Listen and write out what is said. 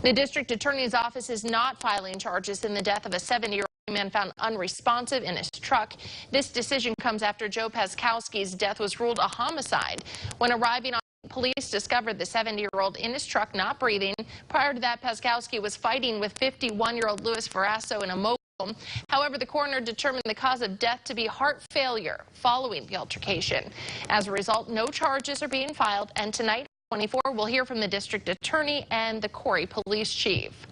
The district attorney's office is not filing charges in the death of a 70-year-old man found unresponsive in his truck. This decision comes after Joe Paskowski's death was ruled a homicide. When arriving on police discovered the 70-year-old in his truck not breathing. Prior to that, Paskowski was fighting with 51-year-old Louis Verasso in a mobile home. However, the coroner determined the cause of death to be heart failure following the altercation. As a result, no charges are being filed, and tonight, 24, we'll hear from the district attorney and the Corry police chief.